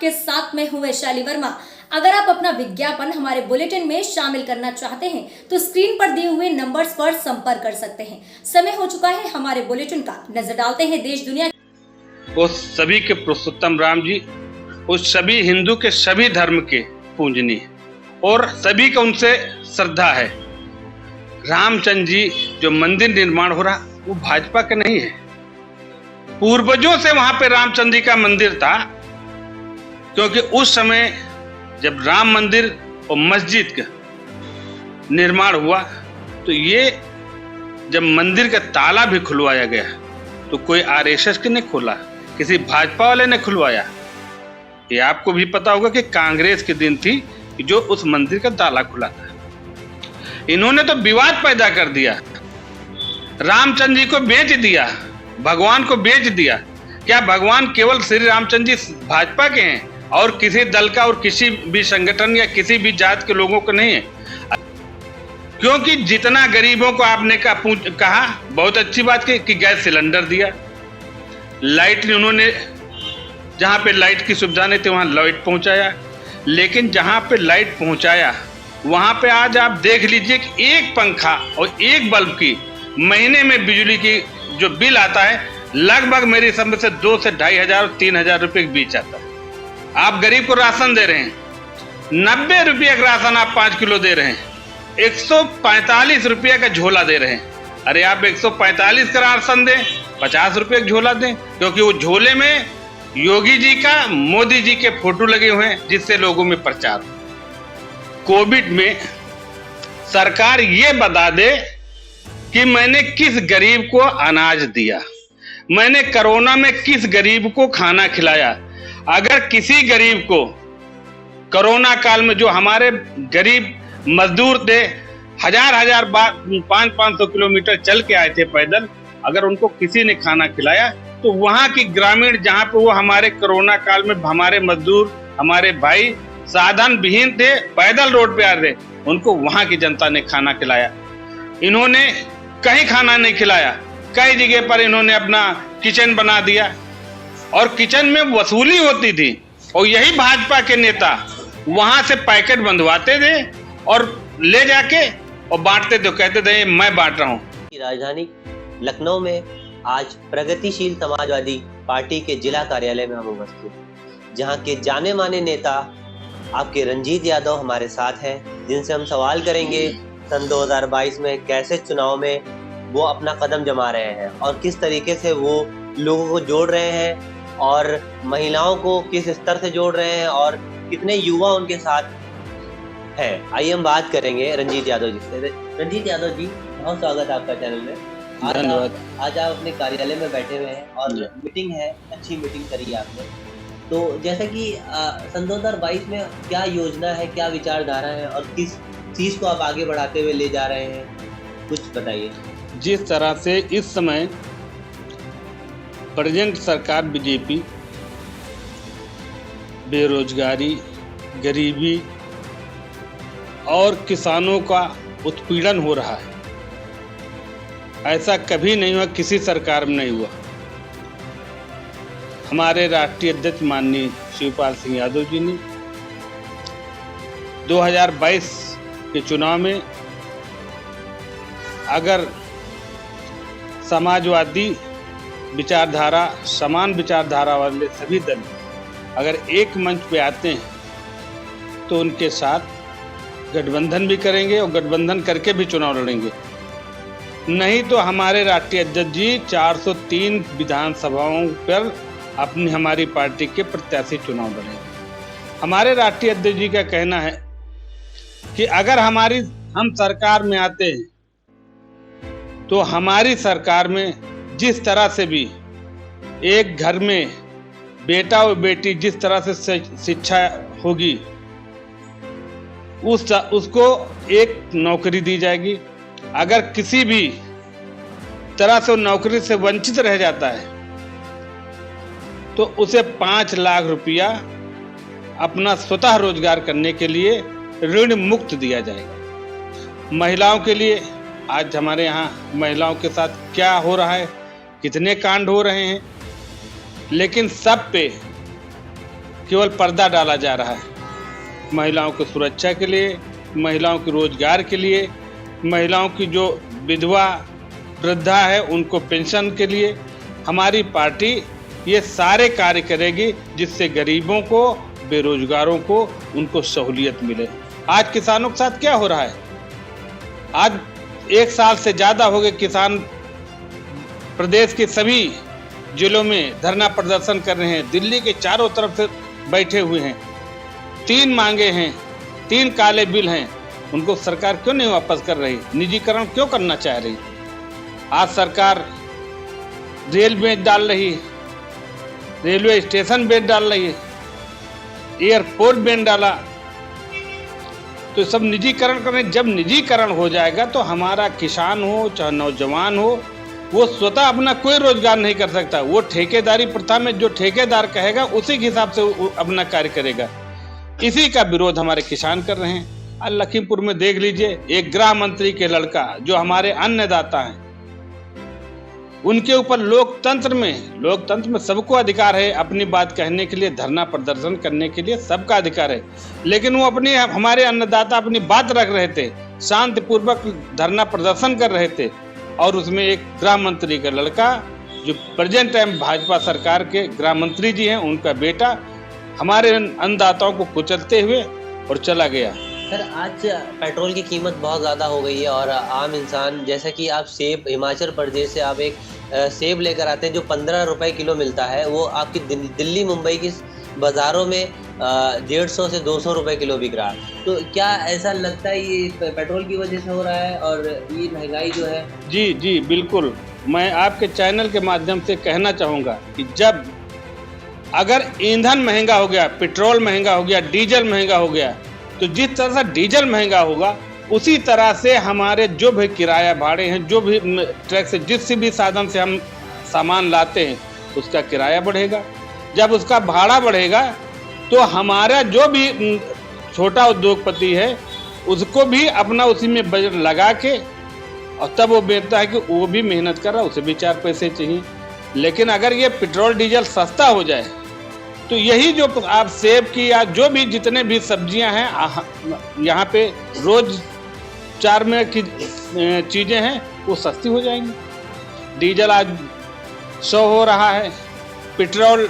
आपके साथ मैं हूं वैशाली वर्मा। अगर आप अपना विज्ञापन हमारे बुलेटिन में शामिल करना चाहते हैं तो स्क्रीन पर दिए हुए नंबर्स पर संपर्क कर सकते हैं। समय हो चुका है हमारे बुलेटिन का, नजर डालते हैं देश दुनिया। वो सभी के पुरुषोत्तम राम जी, उस सभी हिंदू के सभी धर्म के पूजनीय और सभी का उनसे श्रद्धा है। रामचंद्र जी जो मंदिर निर्माण हो रहा वो भाजपा का नहीं है, पूर्वजों से वहां पे रामचंद्र जी का मंदिर था। क्योंकि उस समय जब राम मंदिर और मस्जिद का निर्माण हुआ तो ये जब मंदिर का ताला भी खुलवाया गया तो कोई आरएसएस के नहीं खोला, किसी भाजपा वाले ने खुलवाया। ये आपको भी पता होगा कि कांग्रेस के दिन थी जो उस मंदिर का ताला खुला था। इन्होंने तो विवाद पैदा कर दिया, रामचंद्र जी को बेच दिया, भगवान को बेच दिया। क्या भगवान केवल श्री रामचंद्र जी भाजपा के हैं और किसी दल का और किसी भी संगठन या किसी भी जात के लोगों को नहीं है? क्योंकि जितना गरीबों को आपने कहा बहुत अच्छी बात कि गैस सिलेंडर दिया, लाइट उन्होंने जहां पे लाइट की सुविधा नहीं थी वहां लाइट पहुंचाया, लेकिन जहां पे लाइट पहुंचाया वहां पे आज आप देख लीजिए कि एक पंखा और एक बल्ब की महीने में बिजली की जो बिल आता है लगभग मेरी समझ से 2 से 2,500 और 3,000 रुपए के बीच आता है। आप गरीब को राशन दे रहे हैं, 90 रुपये का राशन आप 5 किलो दे रहे हैं, 145 रुपये का झोला दे रहे हैं। अरे आप 145 का राशन दें, 50 रुपये का झोला दें, क्योंकि वो झोले में योगी जी का, मोदी जी के फोटो लगे हुए हैं जिससे लोगों में प्रचार हो। कोविड में सरकार ये बता दे कि मैंने किस गरीब को अनाज दिया, मैंने कोरोना में किस गरीब को खाना खिलाया। अगर किसी गरीब को कोरोना काल में जो हमारे गरीब मजदूर थे, हजार 500 किलोमीटर चल के आए थे पैदल, अगर उनको किसी ने खाना खिलाया तो वहां की ग्रामीण जहां पे वो हमारे कोरोना काल में हमारे मजदूर, हमारे भाई साधन विहीन थे, पैदल रोड पे आ रहे, उनको वहां की जनता ने खाना खिलाया। इन्होंने कहीं खाना नहीं खिलाया, कई जगह पर इन्होंने अपना किचन बना दिया और किचन में वसूली होती थी और यही भाजपा के नेता वहां से पैकेट बंधवाते थे और ले जाके और बांटते थे, कहते थे मैं बांट रहा हूँ। राजधानी लखनऊ में आज प्रगतिशील समाजवादी पार्टी के जिला कार्यालय में हम उपस्थित, जहां के जाने माने नेता आपके रंजीत यादव हमारे साथ हैं, जिनसे हम सवाल करेंगे सन 2022 में कैसे चुनाव में वो अपना कदम जमा रहे हैं और किस तरीके से वो लोगों को जोड़ रहे हैं और महिलाओं को किस स्तर से जोड़ रहे हैं और कितने युवा उनके साथ हैं। आइए हम बात करेंगे रंजीत यादव जी से। रंजीत यादव जी, बहुत स्वागत है आपका चैनल में। धन्यवाद। आज आप अपने कार्यालय में बैठे हुए हैं और मीटिंग है, अच्छी मीटिंग करी है आपने। तो जैसा कि सन 2022 में क्या योजना है, क्या विचारधारा है और किस चीज को आप आगे बढ़ाते हुए ले जा रहे हैं, कुछ बताइए। जिस तरह से इस समय प्रेजेंट सरकार बीजेपी बेरोजगारी, गरीबी और किसानों का उत्पीड़न हो रहा है, ऐसा कभी नहीं हुआ, किसी सरकार में नहीं हुआ। हमारे राष्ट्रीय अध्यक्ष माननीय शिवपाल सिंह यादव जी ने 2022 के चुनाव में अगर समाजवादी विचारधारा, समान विचारधारा वाले सभी दल अगर एक मंच पे आते हैं तो उनके साथ गठबंधन भी करेंगे और गठबंधन करके भी चुनाव लड़ेंगे। नहीं तो हमारे राष्ट्रीय अध्यक्ष जी 403 विधानसभाओं पर अपनी हमारी पार्टी के प्रत्याशी चुनाव लड़ेंगे। हमारे राष्ट्रीय अध्यक्ष जी का कहना है कि अगर हम सरकार में आते हैं तो हमारी सरकार में जिस तरह से भी एक घर में बेटा और बेटी जिस तरह से शिक्षा होगी उसको एक नौकरी दी जाएगी। अगर किसी भी तरह से नौकरी से वंचित रह जाता है तो उसे 5 लाख रुपया अपना स्वतः रोजगार करने के लिए ऋण मुक्त दिया जाएगा। महिलाओं के लिए आज हमारे यहाँ महिलाओं के साथ क्या हो रहा है, कितने कांड हो रहे हैं, लेकिन सब पे केवल पर्दा डाला जा रहा है। महिलाओं की सुरक्षा के लिए, महिलाओं के रोजगार के लिए, महिलाओं की जो विधवा वृद्धा है उनको पेंशन के लिए हमारी पार्टी ये सारे कार्य करेगी जिससे गरीबों को, बेरोजगारों को उनको सहूलियत मिले। आज किसानों के साथ क्या हो रहा है? आज 1 साल से ज़्यादा हो गए किसान प्रदेश के सभी जिलों में धरना प्रदर्शन कर रहे हैं। दिल्ली के चारों तरफ से बैठे हुए हैं। 3 मांगे हैं, 3 काले बिल हैं, उनको सरकार क्यों नहीं वापस कर रही? निजीकरण क्यों करना चाह रही? आज सरकार रेल बेच डाल रही है, रेलवे स्टेशन बेच डाल रही है, एयरपोर्ट बेच डाला, तो सब निजीकरण करें। जब निजीकरण हो जाएगा तो हमारा किसान हो चाहे नौजवान हो, वो स्वतः अपना कोई रोजगार नहीं कर सकता। वो ठेकेदारी प्रथा में जो ठेकेदार कहेगा उसी के हिसाब से वो अपना कार्य करेगा। इसी का विरोध हमारे किसान कर रहे हैं। आज लखीमपुर में देख लीजिए, एक गृह मंत्री के लड़का जो हमारे अन्नदाता हैं, उनके ऊपर लोकतंत्र में सबको अधिकार है अपनी बात कहने के लिए, धरना प्रदर्शन करने के लिए सबका अधिकार है, लेकिन वो हमारे अन्नदाता अपनी बात रख रहे थे, शांतिपूर्वक धरना प्रदर्शन कर रहे थे, और उसमें एक गृह मंत्री का लड़का जो प्रेजेंट टाइम भाजपा सरकार के गृह मंत्री जी हैं, उनका बेटा हमारे अन्नदाताओं को कुचलते हुए और चला गया। सर, आज पेट्रोल की कीमत बहुत ज़्यादा हो गई है और आम इंसान, जैसा कि आप सेब, हिमाचल प्रदेश से आप एक सेब लेकर आते हैं जो 15 रुपए किलो मिलता है, वो आपकी दिल्ली मुंबई की बाज़ारों में 150 से 200 रुपए किलो बिक रहा है। तो क्या ऐसा लगता है ये पेट्रोल की वजह से हो रहा है और ये महंगाई जो है? जी बिल्कुल, मैं आपके चैनल के माध्यम से कहना चाहूँगा कि जब अगर ईंधन महंगा हो गया, पेट्रोल महंगा हो गया, डीजल महंगा हो गया, तो जिस तरह से डीजल महंगा होगा उसी तरह से हमारे जो भी किराया भाड़े हैं, जो भी ट्रक से जिस भी साधन से हम सामान लाते हैं उसका किराया बढ़ेगा। जब उसका भाड़ा बढ़ेगा तो हमारा जो भी छोटा उद्योगपति है उसको भी अपना उसी में बजट लगा के और तब वो बेचता है कि वो भी मेहनत कर रहा है, उसे भी 4 पैसे चाहिए। लेकिन अगर ये पेट्रोल डीजल सस्ता हो जाए तो यही जो आप सेब की या जो भी जितने भी सब्जियां हैं यहाँ पे रोज 4 में की चीज़ें हैं वो सस्ती हो जाएंगी। डीजल आज 100 हो रहा है, पेट्रोल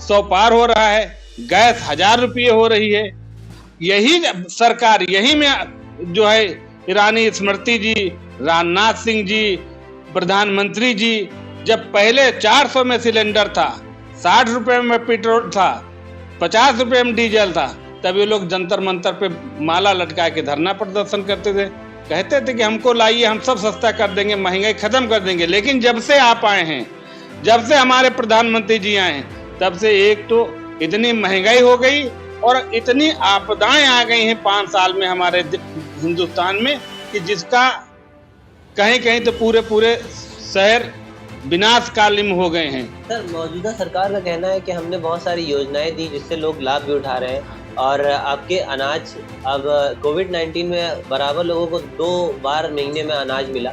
100 पार हो रहा है, गैस 1000 रुपये हो रही है। यही सरकार, यही में जो है ईरानी स्मृति जी, राजनाथ सिंह जी, प्रधानमंत्री जी, जब पहले 400 में सिलेंडर था, 60 रुपये में पेट्रोल था, 50 रुपये में डीजल था, तब ये लोग जंतर मंतर पे माला लटका के धरना प्रदर्शन करते थे, कहते थे कि हमको लाइए, हम सब सस्ता कर देंगे, महंगाई खत्म कर देंगे। लेकिन जब से आप आए हैं, जब से हमारे प्रधानमंत्री जी आए हैं, तब से एक तो इतनी महंगाई हो गई और इतनी आपदाएं आ गई हैं 5 साल में हमारे हिंदुस्तान में कि जिसका कहीं कहीं तो पूरे शहर विनाशकालीन हो गए हैं। सर, मौजूदा सरकार का कहना है कि हमने बहुत सारी योजनाएं दी जिससे लोग लाभ भी उठा रहे हैं और आपके अनाज अब कोविड-19 में बराबर लोगों को 2 बार महीने में अनाज मिला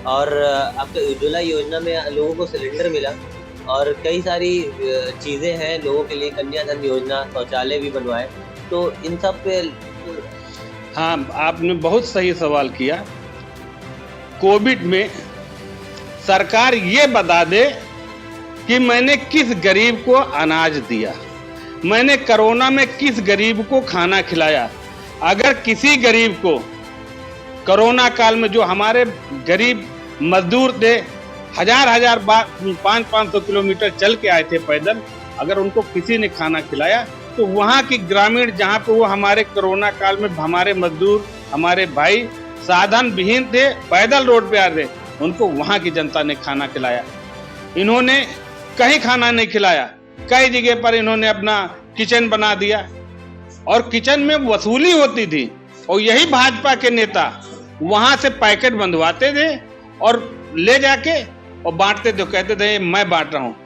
और आपके उज्ज्वला योजना में लोगों को सिलेंडर मिला और कई सारी चीज़ें हैं लोगों के लिए, कन्याधन योजना, शौचालय भी बनवाए। तो इन सब पे हाँ, आपने बहुत सही सवाल किया। कोविड में सरकार ये बता दे कि मैंने किस गरीब को अनाज दिया, मैंने कोरोना में किस गरीब को खाना खिलाया। अगर किसी गरीब को कोरोना काल में, जो हमारे गरीब मजदूर थे, 500 किलोमीटर चल के आए थे पैदल, अगर उनको किसी ने खाना खिलाया तो वहाँ की ग्रामीण, जहाँ पे वो हमारे कोरोना काल में हमारे मजदूर, हमारे भाई साधन विहीन थे, पैदल रोड पे आ रहे, उनको वहाँ की जनता ने खाना खिलाया। इन्होंने कहीं खाना नहीं खिलाया, कई जगह पर इन्होंने अपना किचन बना दिया और किचन में वसूली होती थी और यही भाजपा के नेता वहाँ से पैकेट बंधवाते थे और ले जाके और बांटते थे, कहते थे मैं बांट रहा हूँ।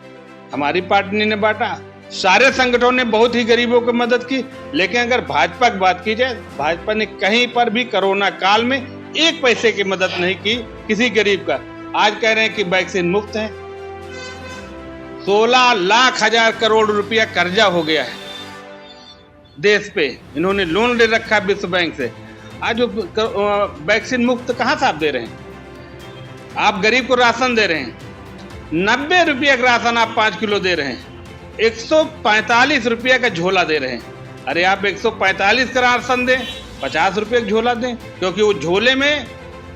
हमारी पार्टी ने बांटा, सारे संगठनों ने बहुत ही गरीबों की मदद की। लेकिन अगर भाजपा की बात की जाए, भाजपा ने कहीं पर भी कोरोना काल में 1 पैसे की मदद नहीं की किसी गरीब का। आज कह रहे हैं कि वैक्सीन मुफ्त है। 16 लाख 1000 करोड़ रुपया कर्जा हो गया है देश पे इन्होंने लोन ले रखा है विश्व बैंक से। आज वो वैक्सीन मुफ्त कहाँ से आप दे रहे हैं? आप गरीब को राशन दे रहे हैं, 90 रुपये का राशन आप 5 किलो दे रहे हैं, 145 रुपये का झोला दे रहे हैं। अरे आप 145 का राशन दें, 50 रुपये का झोला दें, क्योंकि वो झोले में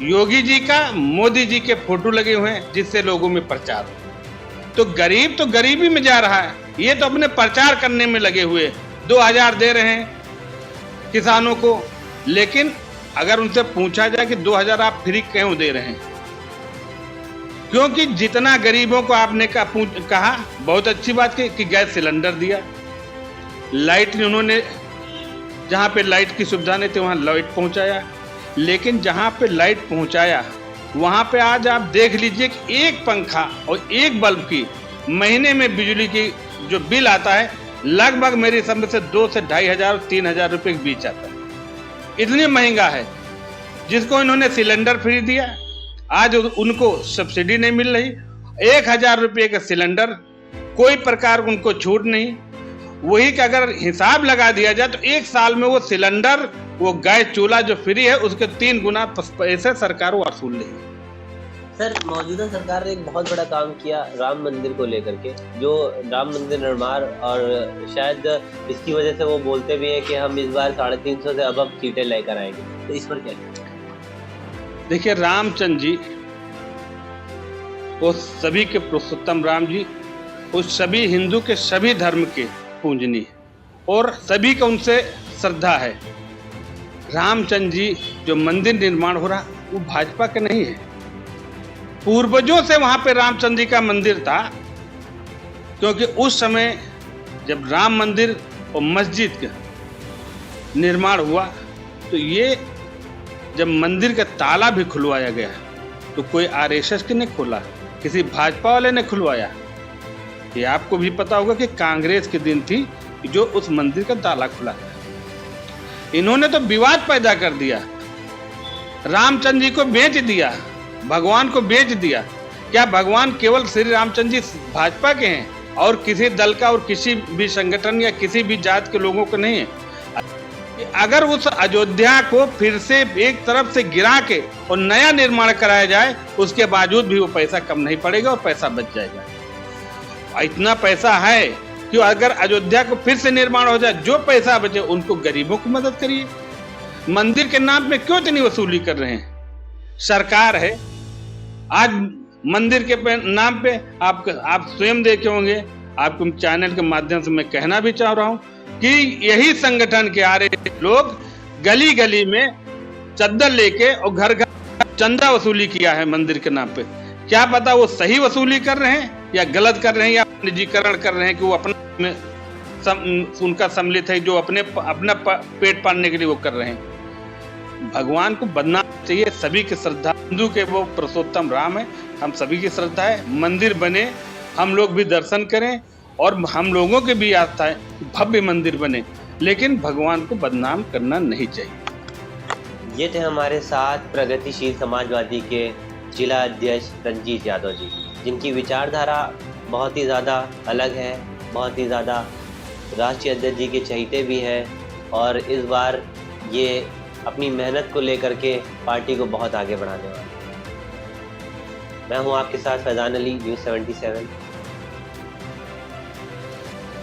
योगी जी का, मोदी जी के फोटो लगे हुए हैं, जिससे लोगों में प्रचार हो। तो गरीबी में जा रहा है, ये तो अपने प्रचार करने में लगे हुए। 2000 दे रहे हैं किसानों को, लेकिन अगर उनसे पूछा जाए कि 2000 आप फ्री क्यों दे रहे हैं? क्योंकि जितना गरीबों को आपने कहा, बहुत अच्छी बात कि गैस सिलेंडर दिया, लाइट उन्होंने, जहाँ पे लाइट की सुविधा नहीं थी वहाँ लाइट पहुँचाया, लेकिन जहाँ पे लाइट पहुँचाया वहाँ पे आज आप देख लीजिए कि एक पंखा और एक बल्ब की महीने में बिजली की जो बिल आता है, लगभग मेरी समझ से 2 से 2500 3000 रुपये के बीच आता है। इतनी महंगा है। जिसको इन्होंने सिलेंडर फ्री दिया, आज उनको सब्सिडी नहीं मिल रही। 1000 रुपये का सिलेंडर, कोई प्रकार उनको छूट नहीं। वही का अगर हिसाब लगा दिया जाए तो 1 साल में वो सिलेंडर, वो गैस चूल्हा जो फ्री है, उसके 3 गुना पैसे सरकार वसूल रही है। सर, मौजूदा सरकार ने एक बहुत बड़ा काम किया राम मंदिर को लेकर के, जो राम मंदिर निर्माण, और शायद इसकी वजह से वो बोलते भी हैं कि हम इस बार 350 से अब सीटें लेकर आएंगे। तो इस पर क्या है? देखिए, रामचंद्र जी वो सभी के पुरुषोत्तम राम जी, वो सभी हिंदू के सभी धर्म के पूजनीय और सभी का उनसे श्रद्धा है। रामचंद्र जी जो मंदिर निर्माण हो रहा, वो भाजपा के नहीं है। पूर्वजों से वहां पे रामचंद्र जी का मंदिर था, क्योंकि उस समय जब राम मंदिर और मस्जिद का निर्माण हुआ, तो ये जब मंदिर का ताला भी खुलवाया गया, तो कोई आरएसएस के ने खोला, किसी भाजपा वाले ने खुलवाया। ये आपको भी पता होगा कि कांग्रेस के दिन थी जो उस मंदिर का ताला खुला। इन्होंने तो विवाद पैदा कर दिया, रामचंद्र जी को बेच दिया, भगवान को बेच दिया। क्या भगवान केवल श्री रामचंद्र जी भाजपा के हैं और किसी दल का और किसी भी संगठन या किसी भी जात के लोगों को नहीं है? अगर उस अयोध्या को फिर से एक तरफ से गिरा के और नया निर्माण कराया जाए, उसके बावजूद भी वो पैसा कम नहीं पड़ेगा और पैसा बच जाएगा। इतना पैसा है कि अगर अयोध्या को फिर से निर्माण हो जाए, जो पैसा बचे उनको गरीबों की मदद करिए। मंदिर के नाम पे क्यों इतनी वसूली कर रहे हैं? सरकार है, आज मंदिर के नाम पे आप स्वयं देखे होंगे, आपको चैनल के माध्यम से मैं कहना भी चाह रहा हूं कि यही संगठन के आ रहे लोग गली गली में चद्दर लेके और घर घर चंदा वसूली किया है मंदिर के नाम पे। क्या पता वो सही वसूली कर रहे हैं या गलत कर रहे हैं, या निजीकरण कर रहे हैं कि वो अपना उनका सम्मिलित है, जो अपना पेट पालने के लिए वो कर रहे हैं। भगवान को बदनाम चाहिए। सभी की श्रद्धा, हिंदू के वो पुरुषोत्तम राम है, हम सभी की श्रद्धा है। मंदिर बने, हम लोग भी दर्शन करें, और हम लोगों की भी आस्था है भव्य मंदिर बने, लेकिन भगवान को बदनाम करना नहीं चाहिए। ये थे हमारे साथ प्रगतिशील समाजवादी के जिला अध्यक्ष रंजीत यादव जी, जिनकी विचारधारा बहुत ही ज़्यादा अलग है, बहुत ही ज़्यादा राष्ट्रीय अध्यक्ष जी के चहीते भी हैं, और इस बार ये अपनी मेहनत को लेकर के पार्टी को बहुत आगे बढ़ाने वाले हैं। मैं हूँ आपके साथ फैजान अली, न्यूज़ 77।